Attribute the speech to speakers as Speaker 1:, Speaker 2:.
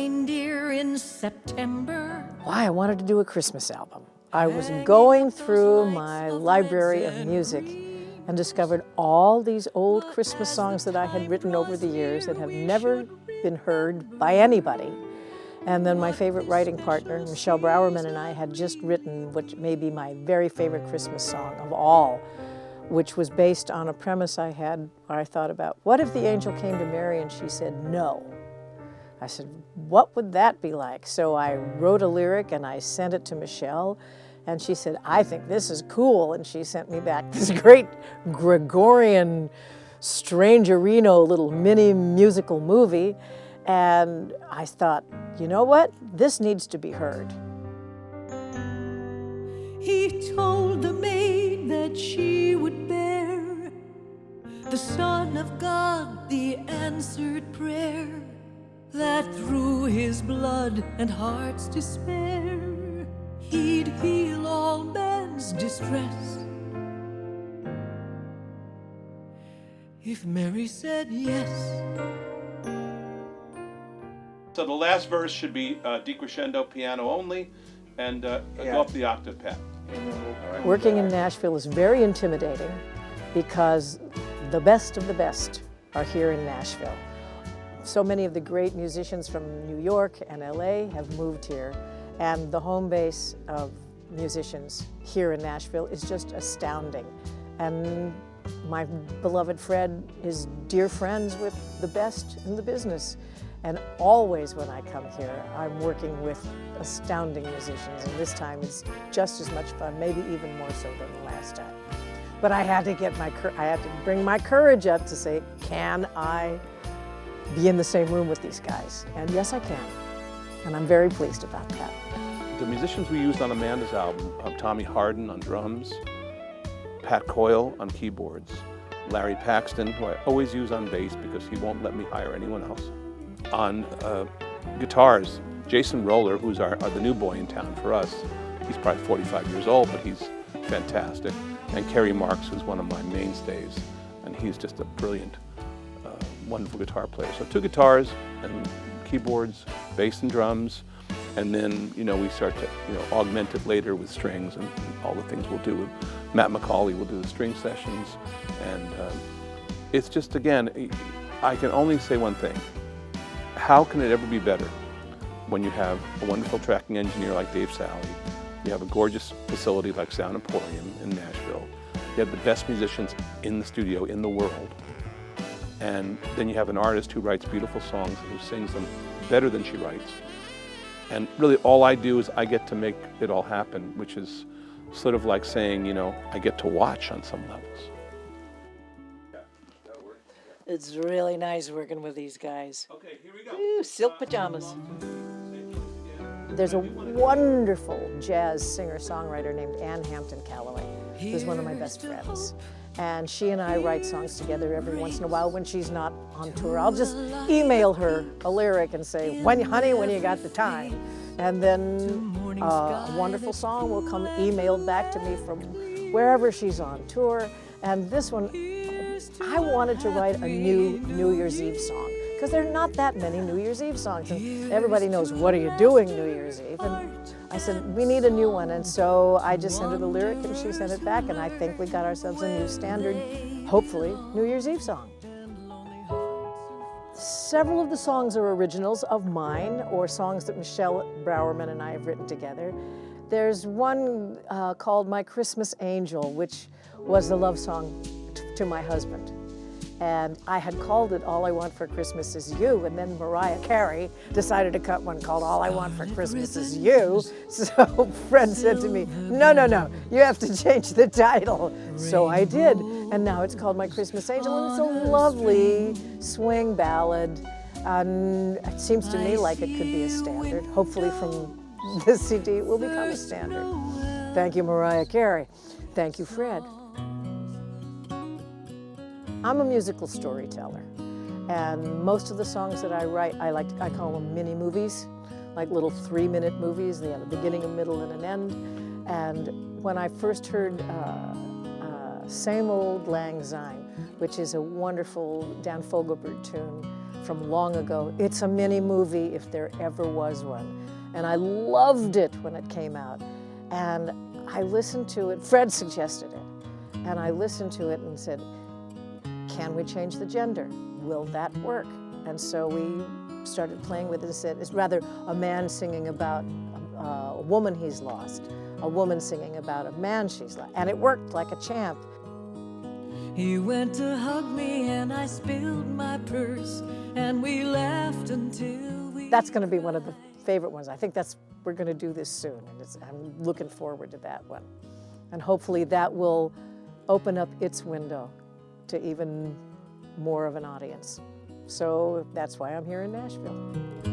Speaker 1: reindeer in September.
Speaker 2: Why I wanted to do a Christmas album. I was going through my library of music and discovered all these old Christmas songs that I had written over the years that have never been heard by anybody. And then my favorite writing partner, Michelle Browerman, and I had just written what may be my very favorite Christmas song of all, which was based on a premise I had where I thought about, what if the angel came to Mary and she said no? I said, what would that be like? So I wrote a lyric and I sent it to Michelle, and she said, I think this is cool. And she sent me back this great Gregorian, strangerino little mini musical movie. And I thought, you know what? This needs to be heard.
Speaker 1: He told the maid that she would bear the Son of God, the answered prayer, that through his blood and heart's despair, he'd heal all man's distress. If Mary said yes.
Speaker 3: So the last verse should be decrescendo piano only, and go up the octave, Pat.
Speaker 2: Working in Nashville is very intimidating because the best of the best are here in Nashville. So many of the great musicians from New York and LA have moved here, and the home base of musicians here in Nashville is just astounding. And my beloved Fred is dear friends with the best in the business. And always when I come here, I'm working with astounding musicians, and this time it's just as much fun, maybe even more so than the last time. But I had to bring my courage up to say, can I be in the same room with these guys? And yes, I can. And I'm very pleased about that.
Speaker 3: The musicians we used on Amanda's album, Tommy Harden on drums, Pat Coyle on keyboards, Larry Paxton, who I always use on bass because he won't let me hire anyone else. On guitars, Jason Roller, who's the new boy in town for us. He's probably 45 years old, but he's fantastic. And Kerry Marks, who's one of my mainstays, and he's just a brilliant, wonderful guitar player. So 2 guitars and keyboards, bass and drums, and then we start to augment it later with strings and all the things we'll do. Matt McCauley will do the string sessions, and it's just, again, I can only say one thing. How can it ever be better when you have a wonderful tracking engineer like Dave Sally, you have a gorgeous facility like Sound Emporium in Nashville, you have the best musicians in the studio in the world, and then you have an artist who writes beautiful songs and who sings them better than she writes. And really all I do is I get to make it all happen, which is sort of like saying, I get to watch on some levels.
Speaker 2: It's really nice working with these guys.
Speaker 3: Okay, here we go.
Speaker 2: Ooh, silk pajamas. There's a wonderful jazz singer-songwriter named Ann Hampton Calloway, who's one of my best friends. And she and I write songs together every once in a while when she's not on tour. I'll just email her a lyric and say, honey, when you got the time. And then a wonderful song will come emailed back to me from wherever she's on tour. And this one, I wanted to write a new New Year's Eve song, because there are not that many New Year's Eve songs, and everybody knows, what are you doing New Year's Eve? And I said, we need a new one, and so I just sent her the lyric and she sent it back, and I think we got ourselves a new standard, hopefully, New Year's Eve song. Several of the songs are originals of mine, or songs that Michelle Browerman and I have written together. There's one called My Christmas Angel, which was the love song to my husband. And I had called it All I Want for Christmas Is You, and then Mariah Carey decided to cut one called All I Want for Christmas Is You. So Fred said to me, no, you have to change the title. So I did, and now it's called My Christmas Angel, and it's a lovely swing ballad. And it seems to me like it could be a standard. Hopefully from this CD it will become a standard. Thank you, Mariah Carey. Thank you, Fred. I'm a musical storyteller, and most of the songs that I write, I call them mini movies, like little 3-minute movies. They have a beginning, a middle, and an end. And when I first heard Same Old Lang Syne, which is a wonderful Dan Fogelberg tune from long ago. It's a mini movie if there ever was one. And I loved it when it came out. And I listened to it, Fred suggested it, and I listened to it and said, can we change the gender? Will that work? And so we started playing with it and said, it's rather a man singing about a woman he's lost, a woman singing about a man she's lost. And it worked like a champ.
Speaker 1: He went to hug me and I spilled my purse and we laughed until we...
Speaker 2: That's going to be one of the favorite ones. I think we're going to do this soon, and I'm looking forward to that one. And hopefully that will open up its window to even more of an audience. So that's why I'm here in Nashville.